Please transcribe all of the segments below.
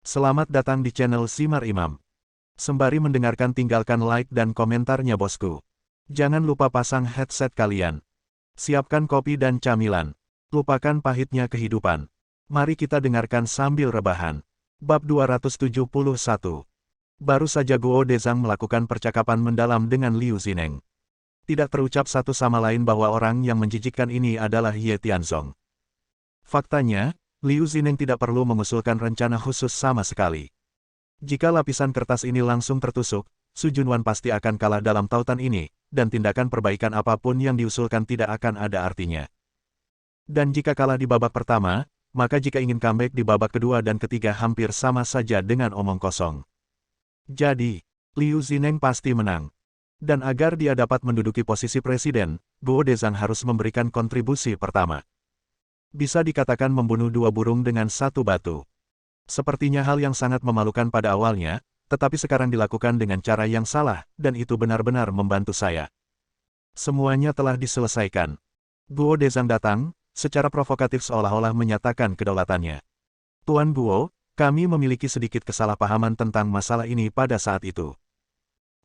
Selamat datang di channel Simar Imam. Sembari mendengarkan tinggalkan like dan komentarnya bosku. Jangan lupa pasang headset kalian. Siapkan kopi dan camilan. Lupakan pahitnya kehidupan. Mari kita dengarkan sambil rebahan. Bab 271. Baru saja Guo Dezang melakukan percakapan mendalam dengan Liu Zineng. Tidak terucap satu sama lain bahwa orang yang menjijikkan ini adalah Ye Tianzong. Faktanya, Liu Zineng tidak perlu mengusulkan rencana khusus sama sekali. Jika lapisan kertas ini langsung tertusuk, Su Junwan pasti akan kalah dalam tautan ini, dan tindakan perbaikan apapun yang diusulkan tidak akan ada artinya. Dan jika kalah di babak pertama, maka jika ingin comeback di babak kedua dan ketiga hampir sama saja dengan omong kosong. Jadi, Liu Zineng pasti menang. Dan agar dia dapat menduduki posisi presiden, Guo Dezang harus memberikan kontribusi pertama. Bisa dikatakan membunuh dua burung dengan satu batu. Sepertinya hal yang sangat memalukan pada awalnya, tetapi sekarang dilakukan dengan cara yang salah, dan itu benar-benar membantu saya. Semuanya telah diselesaikan. Guo Dezang datang, secara provokatif seolah-olah menyatakan kedaulatannya. Tuan Guo, kami memiliki sedikit kesalahpahaman tentang masalah ini pada saat itu.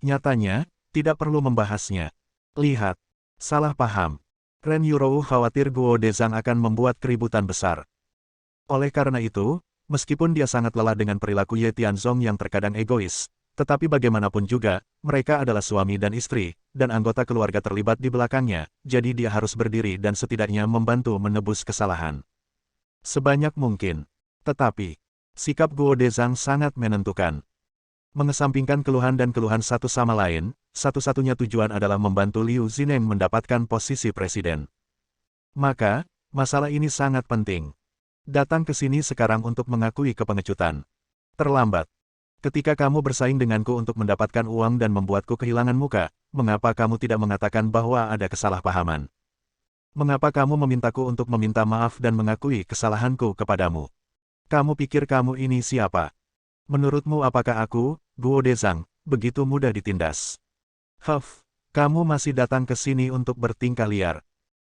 Nyatanya, tidak perlu membahasnya. Lihat, salah paham. Ren Yurou khawatir Guo Dezang akan membuat keributan besar. Oleh karena itu, meskipun dia sangat lelah dengan perilaku Ye Tianzong yang terkadang egois, tetapi bagaimanapun juga, mereka adalah suami dan istri, dan anggota keluarga terlibat di belakangnya, jadi dia harus berdiri dan setidaknya membantu menebus kesalahan. Sebanyak mungkin. Tetapi, sikap Guo Dezang sangat menentukan. Mengesampingkan keluhan dan keluhan satu sama lain, satu-satunya tujuan adalah membantu Liu Zineng mendapatkan posisi presiden. Maka, masalah ini sangat penting. Datang ke sini sekarang untuk mengakui kepengecutan. Terlambat. Ketika kamu bersaing denganku untuk mendapatkan uang dan membuatku kehilangan muka, mengapa kamu tidak mengatakan bahwa ada kesalahpahaman? Mengapa kamu memintaku untuk meminta maaf dan mengakui kesalahanku kepadamu? Kamu pikir kamu ini siapa? Menurutmu apakah aku, Guo Dezang, begitu mudah ditindas? Kamu masih datang ke sini untuk bertingkah liar.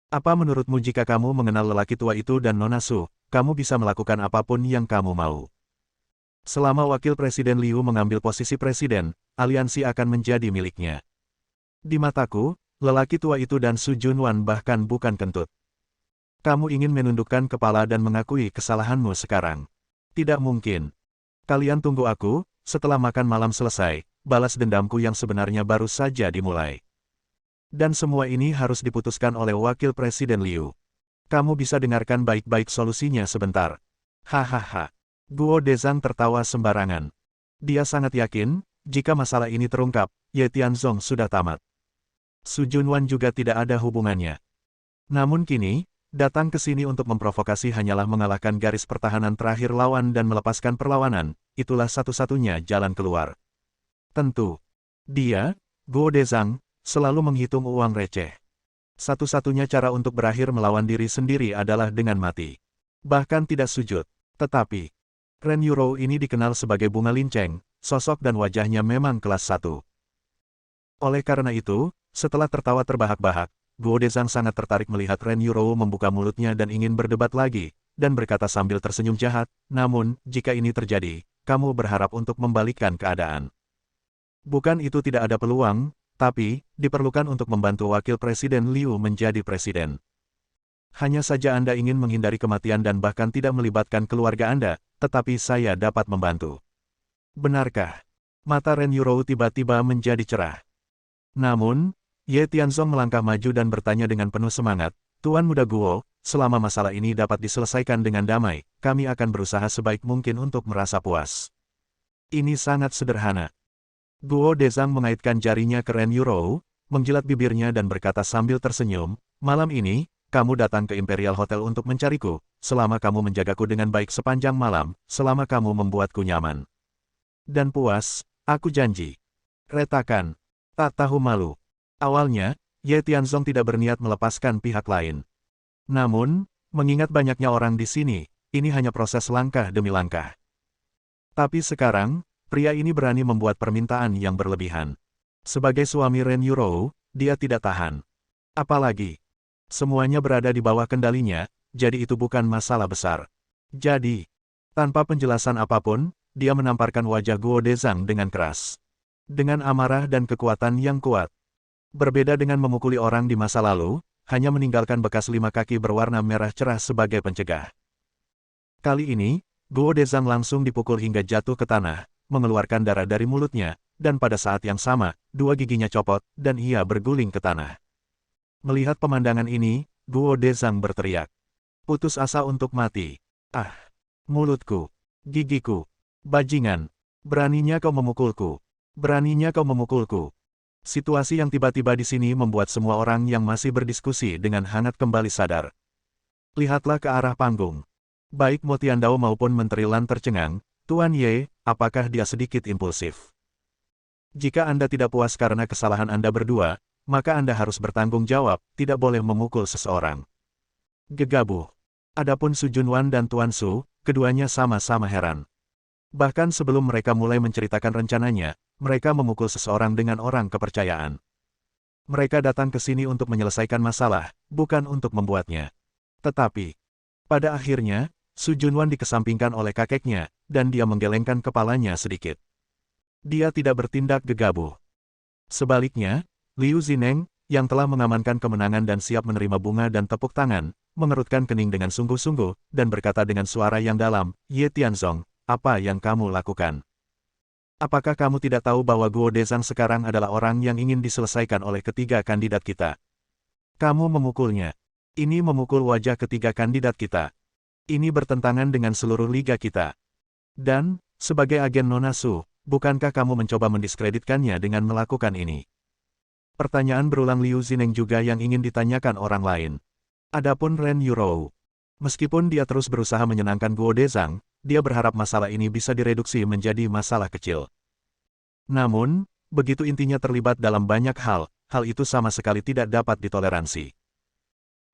Apa menurutmu jika kamu mengenal lelaki tua itu dan Nona Su, kamu bisa melakukan apapun yang kamu mau? Selama wakil presiden Liu mengambil posisi presiden, aliansi akan menjadi miliknya. Di mataku, lelaki tua itu dan Su Junwan bahkan bukan kentut. Kamu ingin menundukkan kepala dan mengakui kesalahanmu sekarang? Tidak mungkin. Kalian tunggu aku, setelah makan malam selesai, balas dendamku yang sebenarnya baru saja dimulai. Dan semua ini harus diputuskan oleh Wakil Presiden Liu. Kamu bisa dengarkan baik-baik solusinya sebentar. Hahaha. Guo Dezang tertawa sembarangan. Dia sangat yakin, jika masalah ini terungkap, Ye Tianzong sudah tamat. Su Junwan juga tidak ada hubungannya. Namun kini, datang ke sini untuk memprovokasi hanyalah mengalahkan garis pertahanan terakhir lawan dan melepaskan perlawanan, itulah satu-satunya jalan keluar. Tentu. Dia, Guo Dezang, selalu menghitung uang receh. Satu-satunya cara untuk berakhir melawan diri sendiri adalah dengan mati. Bahkan tidak sujud. Tetapi, Ren Yurou ini dikenal sebagai bunga linceng, sosok dan wajahnya memang kelas 1. Oleh karena itu, setelah tertawa terbahak-bahak, Guo Dezang sangat tertarik melihat Ren Yurou membuka mulutnya dan ingin berdebat lagi, dan berkata sambil tersenyum jahat, namun, jika ini terjadi, kamu berharap untuk membalikkan keadaan. Bukan itu tidak ada peluang, tapi, diperlukan untuk membantu Wakil Presiden Liu menjadi presiden. Hanya saja Anda ingin menghindari kematian dan bahkan tidak melibatkan keluarga Anda, tetapi saya dapat membantu. Benarkah? Mata Ren Yurou tiba-tiba menjadi cerah. Namun, Ye Tianzong melangkah maju dan bertanya dengan penuh semangat, Tuan Muda Guo, selama masalah ini dapat diselesaikan dengan damai, kami akan berusaha sebaik mungkin untuk merasa puas. Ini sangat sederhana. Guo Dezang mengaitkan jarinya ke Ren Yurou, menjilat bibirnya dan berkata sambil tersenyum, malam ini, kamu datang ke Imperial Hotel untuk mencariku, selama kamu menjagaku dengan baik sepanjang malam, selama kamu membuatku nyaman. Dan puas, aku janji. Retakan. Tak tahu malu. Awalnya, Ye Tianzong tidak berniat melepaskan pihak lain. Namun, mengingat banyaknya orang di sini, ini hanya proses langkah demi langkah. Tapi sekarang, pria ini berani membuat permintaan yang berlebihan. Sebagai suami Ren Yurou, dia tidak tahan. Apalagi, semuanya berada di bawah kendalinya, jadi itu bukan masalah besar. Jadi, tanpa penjelasan apapun, dia menamparkan wajah Guo Dezang dengan keras. Dengan amarah dan kekuatan yang kuat. Berbeda dengan memukuli orang di masa lalu, hanya meninggalkan bekas 5 kaki berwarna merah cerah sebagai pencegah. Kali ini, Guo Dezang langsung dipukul hingga jatuh ke tanah, mengeluarkan darah dari mulutnya, dan pada saat yang sama, 2 giginya copot, dan ia berguling ke tanah. Melihat pemandangan ini, Guo Dezang berteriak. Putus asa untuk mati. Ah! Mulutku! Gigiku! Bajingan! Beraninya kau memukulku! Beraninya kau memukulku! Situasi yang tiba-tiba di sini membuat semua orang yang masih berdiskusi dengan hangat kembali sadar. Lihatlah ke arah panggung. Baik Mo Tiandao maupun Menteri Lan tercengang. Tuan Ye, apakah dia sedikit impulsif? Jika Anda tidak puas karena kesalahan Anda berdua, maka Anda harus bertanggung jawab, tidak boleh memukul seseorang. Gegabah. Adapun Su Junwan dan Tuan Su, keduanya sama-sama heran. Bahkan sebelum mereka mulai menceritakan rencananya, mereka memukul seseorang dengan orang kepercayaan. Mereka datang ke sini untuk menyelesaikan masalah, bukan untuk membuatnya. Tetapi, pada akhirnya, Su Junwan dikesampingkan oleh kakeknya, dan dia menggelengkan kepalanya sedikit. Dia tidak bertindak gegabah. Sebaliknya, Liu Zineng, yang telah mengamankan kemenangan dan siap menerima bunga dan tepuk tangan, mengerutkan kening dengan sungguh-sungguh, dan berkata dengan suara yang dalam, Ye Tianzong, apa yang kamu lakukan? Apakah kamu tidak tahu bahwa Guo Dezang sekarang adalah orang yang ingin diselesaikan oleh ketiga kandidat kita? Kamu memukulnya. Ini memukul wajah ketiga kandidat kita. Ini bertentangan dengan seluruh liga kita. Dan, sebagai agen Nona Su, bukankah kamu mencoba mendiskreditkannya dengan melakukan ini? Pertanyaan berulang Liu Zineng juga yang ingin ditanyakan orang lain. Adapun Ren Yurou. Meskipun dia terus berusaha menyenangkan Guo Dezang, dia berharap masalah ini bisa direduksi menjadi masalah kecil. Namun, begitu intinya terlibat dalam banyak hal itu sama sekali tidak dapat ditoleransi.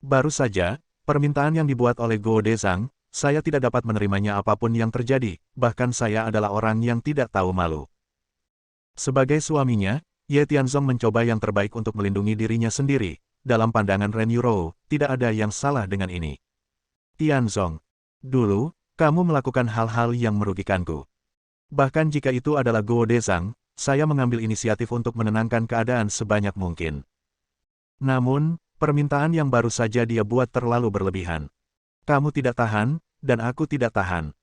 Baru saja, permintaan yang dibuat oleh Guo Dezang, saya tidak dapat menerimanya apapun yang terjadi, bahkan saya adalah orang yang tidak tahu malu. Sebagai suaminya, Ye Tianzong mencoba yang terbaik untuk melindungi dirinya sendiri. Dalam pandangan Ren Yurou, tidak ada yang salah dengan ini. Tianzong, dulu, kamu melakukan hal-hal yang merugikanku. Bahkan jika itu adalah Guo Dezang, saya mengambil inisiatif untuk menenangkan keadaan sebanyak mungkin. Namun, permintaan yang baru saja dia buat terlalu berlebihan. Kamu tidak tahan, dan aku tidak tahan.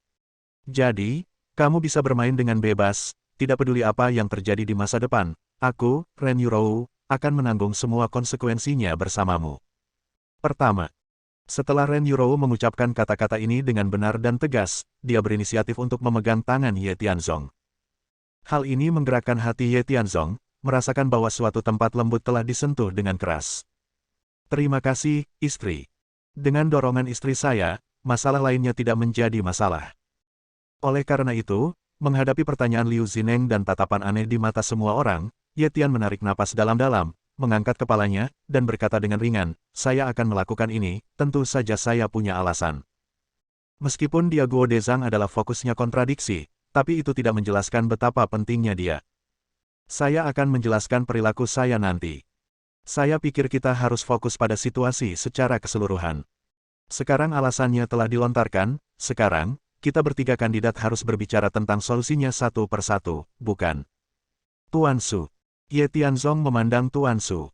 Jadi, kamu bisa bermain dengan bebas, tidak peduli apa yang terjadi di masa depan. Aku, Ren Yurou, akan menanggung semua konsekuensinya bersamamu. Pertama, setelah Ren Yurou mengucapkan kata-kata ini dengan benar dan tegas, dia berinisiatif untuk memegang tangan Ye Tianzong. Hal ini menggerakkan hati Ye Tianzong, merasakan bahwa suatu tempat lembut telah disentuh dengan keras. Terima kasih, istri. Dengan dorongan istri saya, masalah lainnya tidak menjadi masalah. Oleh karena itu, menghadapi pertanyaan Liu Zineng dan tatapan aneh di mata semua orang, Ye Tian menarik napas dalam-dalam, mengangkat kepalanya, dan berkata dengan ringan, saya akan melakukan ini, tentu saja saya punya alasan. Meskipun dia Guo Dezang adalah fokusnya kontradiksi, tapi itu tidak menjelaskan betapa pentingnya dia. Saya akan menjelaskan perilaku saya nanti. Saya pikir kita harus fokus pada situasi secara keseluruhan. Sekarang alasannya telah dilontarkan, sekarang, kita bertiga kandidat harus berbicara tentang solusinya satu persatu, bukan? Tuan Su. Ye Tianzong memandang Tuan Su.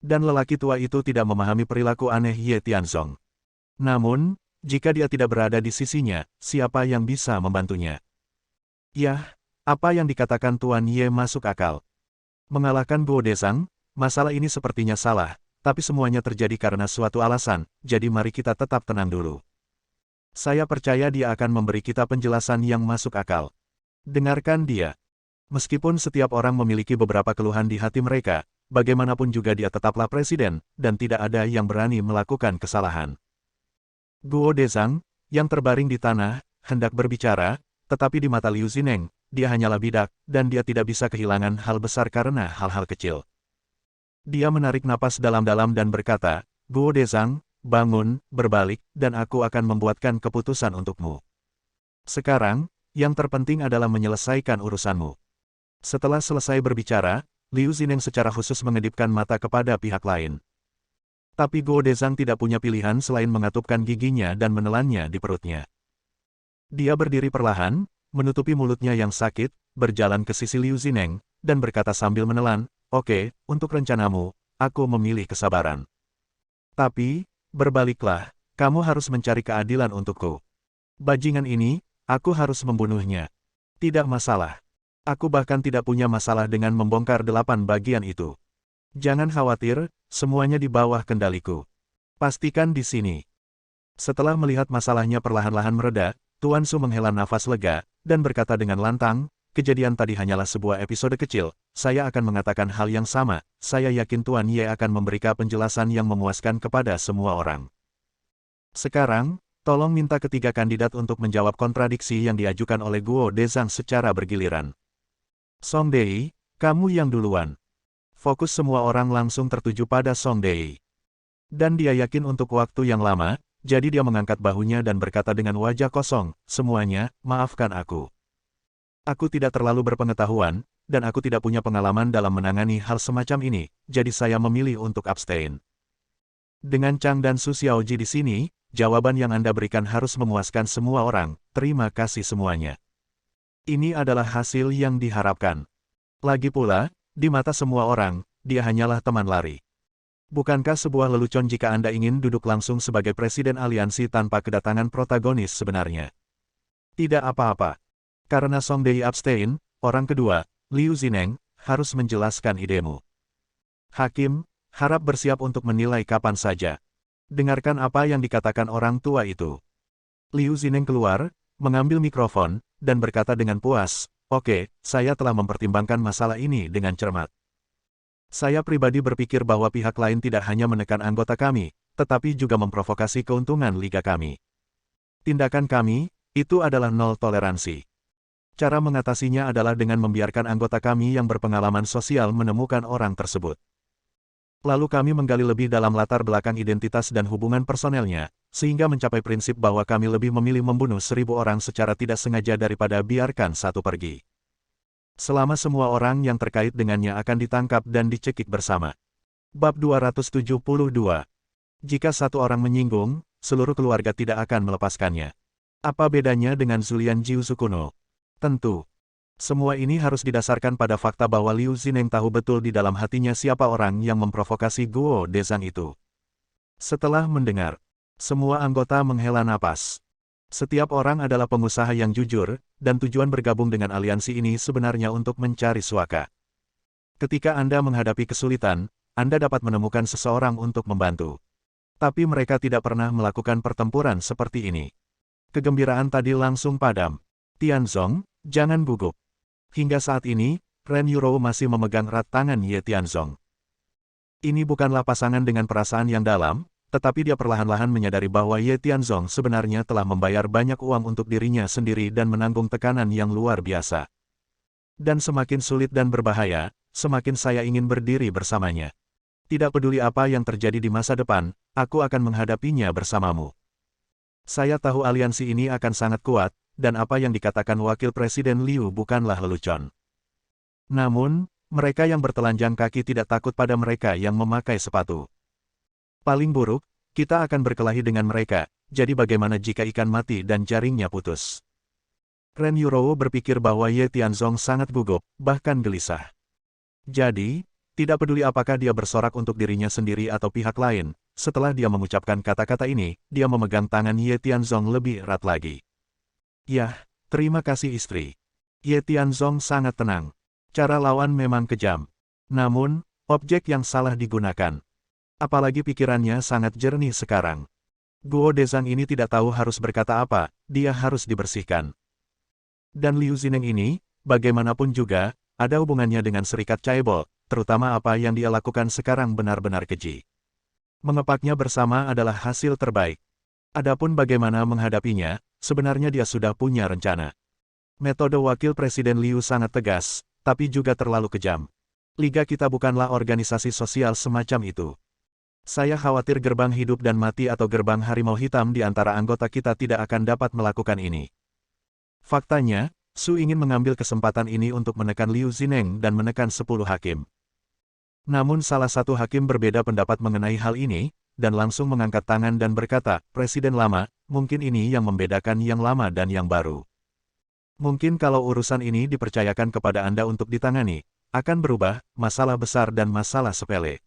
Dan lelaki tua itu tidak memahami perilaku aneh Ye Tianzong. Namun, jika dia tidak berada di sisinya, siapa yang bisa membantunya? Yah, apa yang dikatakan Tuan Ye masuk akal. Mengalahkan Guo Dezang, masalah ini sepertinya salah, tapi semuanya terjadi karena suatu alasan, jadi mari kita tetap tenang dulu. Saya percaya dia akan memberi kita penjelasan yang masuk akal. Dengarkan dia. Meskipun setiap orang memiliki beberapa keluhan di hati mereka, bagaimanapun juga dia tetaplah presiden, dan tidak ada yang berani melakukan kesalahan. Guo Dezang, yang terbaring di tanah, hendak berbicara, tetapi di mata Liu Zineng, dia hanyalah bidak, dan dia tidak bisa kehilangan hal besar karena hal-hal kecil. Dia menarik napas dalam-dalam dan berkata, Guo Dezang, bangun, berbalik, dan aku akan membuatkan keputusan untukmu. Sekarang, yang terpenting adalah menyelesaikan urusanmu. Setelah selesai berbicara, Liu Zineng secara khusus mengedipkan mata kepada pihak lain. Tapi Guo Dezang tidak punya pilihan selain mengatupkan giginya dan menelannya di perutnya. Dia berdiri perlahan, menutupi mulutnya yang sakit, berjalan ke sisi Liu Zineng, dan berkata sambil menelan, "Oke, untuk rencanamu, aku memilih kesabaran. Tapi, berbaliklah, kamu harus mencari keadilan untukku. Bajingan ini, aku harus membunuhnya. Tidak masalah. Aku bahkan tidak punya masalah dengan membongkar 8 bagian itu. Jangan khawatir, semuanya di bawah kendaliku. Pastikan di sini." Setelah melihat masalahnya perlahan-lahan mereda, Tuan Su menghela nafas lega, dan berkata dengan lantang, "Kejadian tadi hanyalah sebuah episode kecil, saya akan mengatakan hal yang sama, saya yakin Tuan Ye akan memberikan penjelasan yang memuaskan kepada semua orang. Sekarang, tolong minta ketiga kandidat untuk menjawab kontradiksi yang diajukan oleh Guo Dezang secara bergiliran. Song Dei, kamu yang duluan." Fokus semua orang langsung tertuju pada Song Dei. Dan dia yakin untuk waktu yang lama, jadi dia mengangkat bahunya dan berkata dengan wajah kosong, "Semuanya, maafkan aku. Aku tidak terlalu berpengetahuan, dan aku tidak punya pengalaman dalam menangani hal semacam ini, jadi saya memilih untuk abstain." Dengan Chang dan Su Xiaoji di sini, jawaban yang Anda berikan harus memuaskan semua orang, terima kasih semuanya. Ini adalah hasil yang diharapkan. Lagi pula, di mata semua orang, dia hanyalah teman lari. Bukankah sebuah lelucon jika Anda ingin duduk langsung sebagai presiden aliansi tanpa kedatangan protagonis sebenarnya? Tidak apa-apa. Karena Song Dei abstain, orang kedua, Liu Zineng, harus menjelaskan idemu. Hakim, harap bersiap untuk menilai kapan saja. Dengarkan apa yang dikatakan orang tua itu. Liu Zineng keluar, mengambil mikrofon, dan berkata dengan puas, "Oke, saya telah mempertimbangkan masalah ini dengan cermat. Saya pribadi berpikir bahwa pihak lain tidak hanya menekan anggota kami, tetapi juga memprovokasi keuntungan liga kami. Tindakan kami, itu adalah nol toleransi. Cara mengatasinya adalah dengan membiarkan anggota kami yang berpengalaman sosial menemukan orang tersebut. Lalu kami menggali lebih dalam latar belakang identitas dan hubungan personelnya, sehingga mencapai prinsip bahwa kami lebih memilih membunuh 1.000 orang secara tidak sengaja daripada biarkan satu pergi. Selama semua orang yang terkait dengannya akan ditangkap dan dicekik bersama." Bab 272. Jika satu orang menyinggung, seluruh keluarga tidak akan melepaskannya. Apa bedanya dengan Zulian Jiusu kuno? Tentu. Semua ini harus didasarkan pada fakta bahwa Liu Zineng tahu betul di dalam hatinya siapa orang yang memprovokasi Guo Dezang itu. Setelah mendengar, semua anggota menghela napas. Setiap orang adalah pengusaha yang jujur, dan tujuan bergabung dengan aliansi ini sebenarnya untuk mencari suaka. Ketika Anda menghadapi kesulitan, Anda dapat menemukan seseorang untuk membantu. Tapi mereka tidak pernah melakukan pertempuran seperti ini. Kegembiraan tadi langsung padam. "Tianzong, jangan gugup." Hingga saat ini, Ren Yuro masih memegang erat tangan Ye Tianzong. Ini bukanlah pasangan dengan perasaan yang dalam, tetapi dia perlahan-lahan menyadari bahwa Ye Tianzong sebenarnya telah membayar banyak uang untuk dirinya sendiri dan menanggung tekanan yang luar biasa. Dan semakin sulit dan berbahaya, semakin saya ingin berdiri bersamanya. Tidak peduli apa yang terjadi di masa depan, aku akan menghadapinya bersamamu. Saya tahu aliansi ini akan sangat kuat, dan apa yang dikatakan Wakil Presiden Liu bukanlah lelucon. Namun, mereka yang bertelanjang kaki tidak takut pada mereka yang memakai sepatu. Paling buruk, kita akan berkelahi dengan mereka, jadi bagaimana jika ikan mati dan jaringnya putus? Ren Yuro berpikir bahwa Ye Tianzong sangat gugup, bahkan gelisah. Jadi, tidak peduli apakah dia bersorak untuk dirinya sendiri atau pihak lain, setelah dia mengucapkan kata-kata ini, dia memegang tangan Ye Tianzong lebih erat lagi. "Yah, terima kasih istri." Ye Tianzong sangat tenang. Cara lawan memang kejam. Namun, objek yang salah digunakan. Apalagi pikirannya sangat jernih sekarang. Guo Dezang ini tidak tahu harus berkata apa, dia harus dibersihkan. Dan Liu Zineng ini, bagaimanapun juga, ada hubungannya dengan Serikat Chaebol, terutama apa yang dia lakukan sekarang benar-benar keji. Mengepaknya bersama adalah hasil terbaik. Adapun bagaimana menghadapinya, sebenarnya dia sudah punya rencana. Metode Wakil Presiden Liu sangat tegas, tapi juga terlalu kejam. Liga kita bukanlah organisasi sosial semacam itu. Saya khawatir gerbang hidup dan mati atau gerbang harimau hitam di antara anggota kita tidak akan dapat melakukan ini. Faktanya, Su ingin mengambil kesempatan ini untuk menekan Liu Zineng dan menekan 10 hakim. Namun salah satu hakim berbeda pendapat mengenai hal ini, dan langsung mengangkat tangan dan berkata, "Presiden lama, mungkin ini yang membedakan yang lama dan yang baru. Mungkin kalau urusan ini dipercayakan kepada Anda untuk ditangani, akan berubah, masalah besar dan masalah sepele.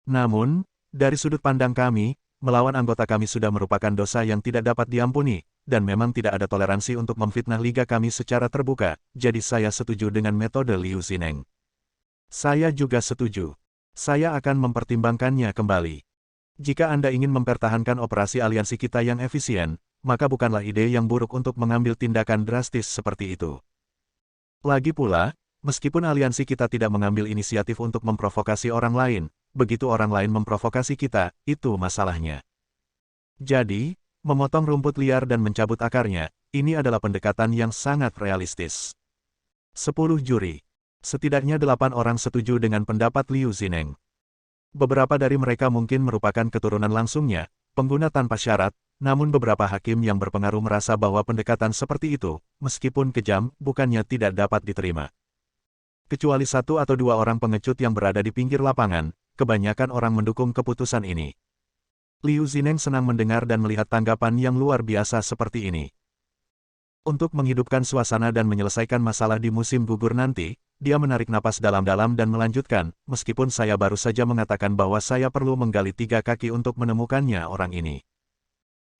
Namun, dari sudut pandang kami, melawan anggota kami sudah merupakan dosa yang tidak dapat diampuni, dan memang tidak ada toleransi untuk memfitnah liga kami secara terbuka, jadi saya setuju dengan metode Liu Zineng. Saya juga setuju. Saya akan mempertimbangkannya kembali. Jika Anda ingin mempertahankan operasi aliansi kita yang efisien, maka bukanlah ide yang buruk untuk mengambil tindakan drastis seperti itu. Lagi pula, meskipun aliansi kita tidak mengambil inisiatif untuk memprovokasi orang lain, begitu orang lain memprovokasi kita, itu masalahnya. Jadi, memotong rumput liar dan mencabut akarnya, ini adalah pendekatan yang sangat realistis. 10 juri. Setidaknya 8 orang setuju dengan pendapat Liu Zineng. Beberapa dari mereka mungkin merupakan keturunan langsungnya, pengguna tanpa syarat, namun beberapa hakim yang berpengaruh merasa bahwa pendekatan seperti itu, meskipun kejam, bukannya tidak dapat diterima. Kecuali 1 atau 2 orang pengecut yang berada di pinggir lapangan, kebanyakan orang mendukung keputusan ini. Liu Zineng senang mendengar dan melihat tanggapan yang luar biasa seperti ini. Untuk menghidupkan suasana dan menyelesaikan masalah di musim gugur nanti, dia menarik napas dalam-dalam dan melanjutkan, meskipun saya baru saja mengatakan bahwa saya perlu menggali 3 kaki untuk menemukannya orang ini.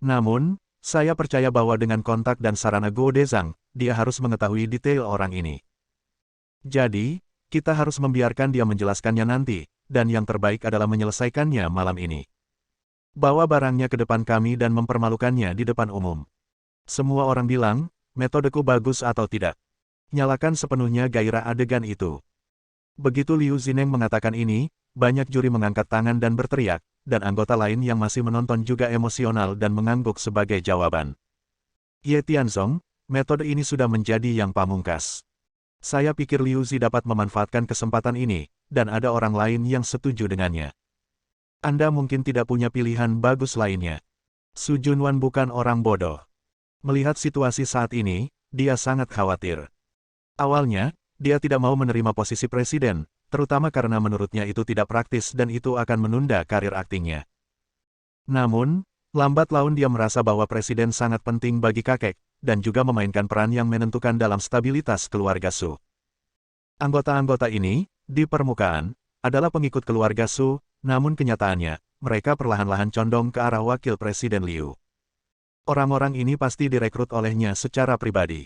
Namun, saya percaya bahwa dengan kontak dan sarana Guo Dezang, dia harus mengetahui detail orang ini. Jadi, kita harus membiarkan dia menjelaskannya nanti, dan yang terbaik adalah menyelesaikannya malam ini. Bawa barangnya ke depan kami dan mempermalukannya di depan umum. Semua orang bilang, metodeku bagus atau tidak. Nyalakan sepenuhnya gairah adegan itu. Begitu Liu Zineng mengatakan ini, banyak juri mengangkat tangan dan berteriak, dan anggota lain yang masih menonton juga emosional dan mengangguk sebagai jawaban. Ye Tianzong, metode ini sudah menjadi yang pamungkas. Saya pikir Liu Zi dapat memanfaatkan kesempatan ini, dan ada orang lain yang setuju dengannya. Anda mungkin tidak punya pilihan bagus lainnya. Su Junwan bukan orang bodoh. Melihat situasi saat ini, dia sangat khawatir. Awalnya, dia tidak mau menerima posisi presiden, terutama karena menurutnya itu tidak praktis dan itu akan menunda karir aktingnya. Namun, lambat laun dia merasa bahwa presiden sangat penting bagi kakek, dan juga memainkan peran yang menentukan dalam stabilitas keluarga Su. Anggota-anggota ini, di permukaan, adalah pengikut keluarga Su, namun kenyataannya, mereka perlahan-lahan condong ke arah wakil presiden Liu. Orang-orang ini pasti direkrut olehnya secara pribadi.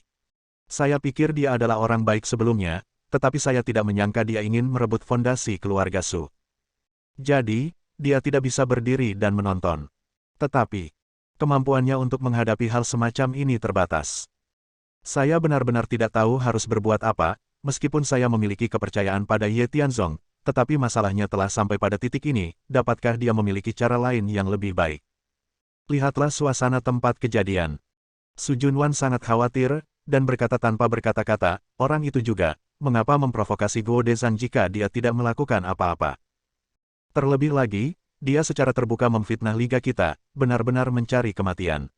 Saya pikir dia adalah orang baik sebelumnya, tetapi saya tidak menyangka dia ingin merebut fondasi keluarga Su. Jadi, dia tidak bisa berdiri dan menonton. Tetapi, kemampuannya untuk menghadapi hal semacam ini terbatas. Saya benar-benar tidak tahu harus berbuat apa, meskipun saya memiliki kepercayaan pada Ye Tianzong, tetapi masalahnya telah sampai pada titik ini, dapatkah dia memiliki cara lain yang lebih baik? Lihatlah suasana tempat kejadian. Su Junwan sangat khawatir, dan berkata tanpa berkata-kata, orang itu juga, mengapa memprovokasi Guo Dezang jika dia tidak melakukan apa-apa? Terlebih lagi, dia secara terbuka memfitnah liga kita, benar-benar mencari kematian.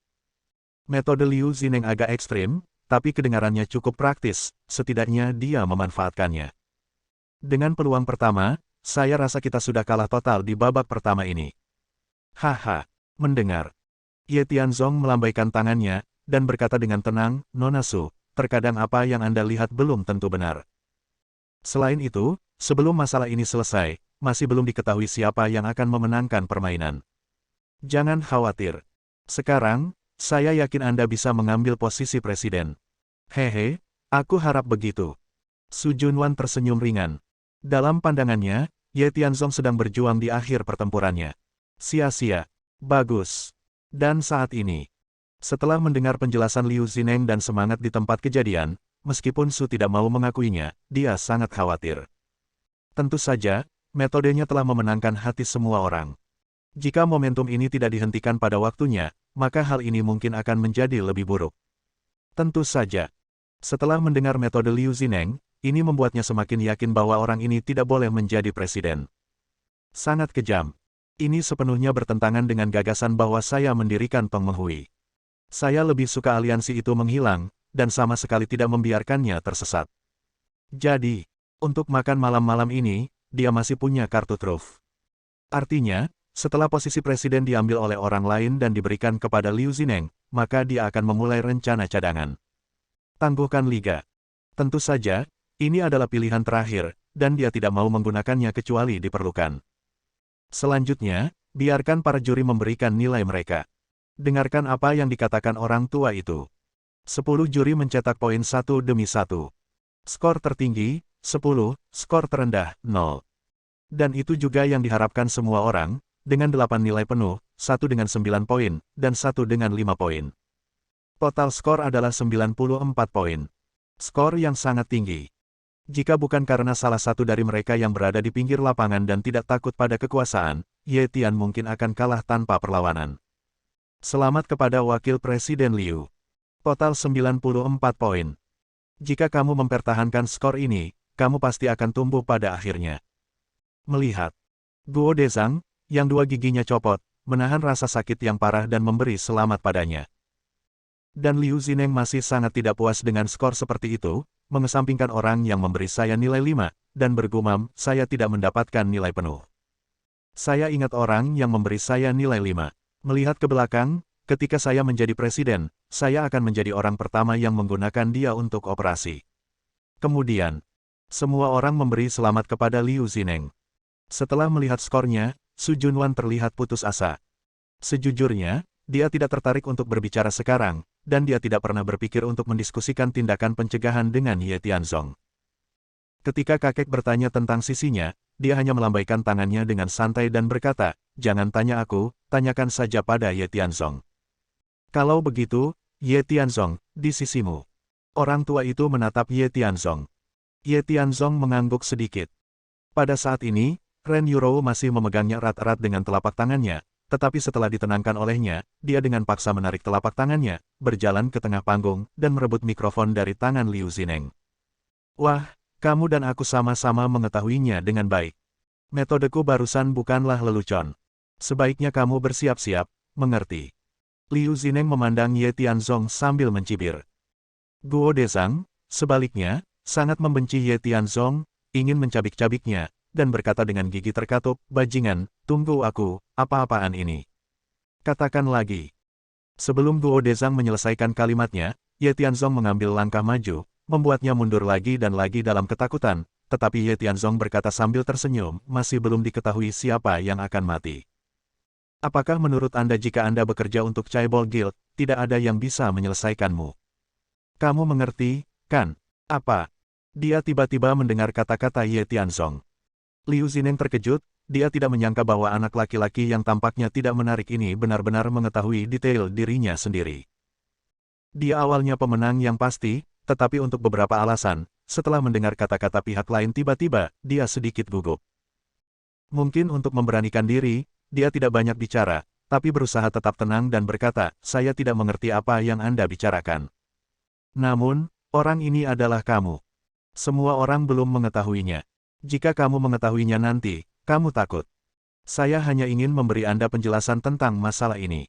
Metode Liu Zineng agak ekstrim, tapi kedengarannya cukup praktis, setidaknya dia memanfaatkannya. Dengan peluang pertama, saya rasa kita sudah kalah total di babak pertama ini. Haha, mendengar. Ye Tianzong melambaikan tangannya, dan berkata dengan tenang, Nona Su, terkadang apa yang Anda lihat belum tentu benar. Selain itu, sebelum masalah ini selesai, masih belum diketahui siapa yang akan memenangkan permainan. Jangan khawatir. Sekarang, saya yakin Anda bisa mengambil posisi presiden. Hehe, aku harap begitu. Su Junwan tersenyum ringan. Dalam pandangannya, Ye Tianzong sedang berjuang di akhir pertempurannya. Sia-sia. Bagus. Dan saat ini, setelah mendengar penjelasan Liu Zineng dan semangat di tempat kejadian, meskipun Su tidak mau mengakuinya, dia sangat khawatir. Tentu saja, metodenya telah memenangkan hati semua orang. Jika momentum ini tidak dihentikan pada waktunya, maka hal ini mungkin akan menjadi lebih buruk. Tentu saja. Setelah mendengar metode Liu Zineng, ini membuatnya semakin yakin bahwa orang ini tidak boleh menjadi presiden. Sangat kejam. Ini sepenuhnya bertentangan dengan gagasan bahwa saya mendirikan Peng Menghui. Saya lebih suka aliansi itu menghilang, dan sama sekali tidak membiarkannya tersesat. Jadi, untuk makan malam-malam ini, dia masih punya kartu truf. Artinya, setelah posisi presiden diambil oleh orang lain dan diberikan kepada Liu Zineng, maka dia akan memulai rencana cadangan. Tangguhkan liga. Tentu saja, ini adalah pilihan terakhir, dan dia tidak mau menggunakannya kecuali diperlukan. Selanjutnya, biarkan para juri memberikan nilai mereka. Dengarkan apa yang dikatakan orang tua itu. 10 juri mencetak poin satu demi satu. Skor tertinggi, 10, skor terendah, 0. Dan itu juga yang diharapkan semua orang, dengan 8 nilai penuh, 1 dengan 9 poin, dan 1 dengan 5 poin. Total skor adalah 94 poin. Skor yang sangat tinggi. Jika bukan karena salah satu dari mereka yang berada di pinggir lapangan dan tidak takut pada kekuasaan, Ye Tian mungkin akan kalah tanpa perlawanan. Selamat kepada Wakil Presiden Liu. Total 94 poin. Jika kamu mempertahankan skor ini, kamu pasti akan tumbuh pada akhirnya. Melihat Guo Dezang, yang dua giginya copot, menahan rasa sakit yang parah dan memberi selamat padanya. Dan Liu Zineng masih sangat tidak puas dengan skor seperti itu, mengesampingkan orang yang memberi saya nilai 5, dan bergumam, saya tidak mendapatkan nilai penuh. Saya ingat orang yang memberi saya nilai 5. Melihat ke belakang, ketika saya menjadi presiden, saya akan menjadi orang pertama yang menggunakan dia untuk operasi. Kemudian, semua orang memberi selamat kepada Liu Zineng. Setelah melihat skornya, Su Junwan terlihat putus asa. Sejujurnya, dia tidak tertarik untuk berbicara sekarang, dan dia tidak pernah berpikir untuk mendiskusikan tindakan pencegahan dengan Ye Tianzong. Ketika kakek bertanya tentang sisinya, dia hanya melambaikan tangannya dengan santai dan berkata, "Jangan tanya aku, tanyakan saja pada Ye Tianzong." Kalau begitu, Ye Tianzong, di sisimu. Orang tua itu menatap Ye Tianzong. Ye Tianzong mengangguk sedikit. Pada saat ini, Ren Yurou masih memegangnya erat-erat dengan telapak tangannya, tetapi setelah ditenangkan olehnya, dia dengan paksa menarik telapak tangannya, berjalan ke tengah panggung, dan merebut mikrofon dari tangan Liu Zineng. "Wah, kamu dan aku sama-sama mengetahuinya dengan baik. Metodeku barusan bukanlah lelucon. Sebaiknya kamu bersiap-siap, mengerti?" Liu Zineng memandang Ye Tianzong sambil mencibir. Guo Dezang, sebaliknya, sangat membenci Ye Tianzong, ingin mencabik-cabiknya, dan berkata dengan gigi terkatup, "Bajingan, tunggu aku, apa-apaan ini? Katakan lagi." Sebelum Guo Dezang menyelesaikan kalimatnya, Ye Tianzong mengambil langkah maju, membuatnya mundur lagi dan lagi dalam ketakutan, tetapi Ye Tianzong berkata sambil tersenyum, "Masih belum diketahui siapa yang akan mati. Apakah menurut Anda jika Anda bekerja untuk Chaebol Guild, tidak ada yang bisa menyelesaikanmu? Kamu mengerti, kan?" "Apa?" Dia tiba-tiba mendengar kata-kata Ye Tianzong. Liu Zineng terkejut, dia tidak menyangka bahwa anak laki-laki yang tampaknya tidak menarik ini benar-benar mengetahui detail dirinya sendiri. Dia awalnya pemenang yang pasti, tetapi untuk beberapa alasan, setelah mendengar kata-kata pihak lain tiba-tiba, dia sedikit gugup. Mungkin untuk memberanikan diri, dia tidak banyak bicara, tapi berusaha tetap tenang dan berkata, "Saya tidak mengerti apa yang Anda bicarakan. Namun, orang ini adalah kamu. Semua orang belum mengetahuinya. Jika kamu mengetahuinya nanti, kamu takut. Saya hanya ingin memberi Anda penjelasan tentang masalah ini.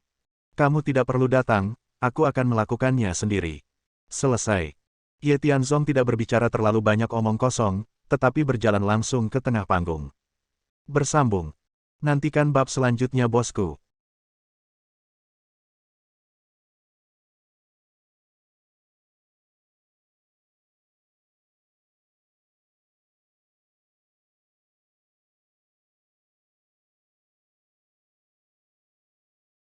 Kamu tidak perlu datang, aku akan melakukannya sendiri." Selesai. Ye Tianzong tidak berbicara terlalu banyak omong kosong, tetapi berjalan langsung ke tengah panggung. Bersambung. Nantikan bab selanjutnya bosku.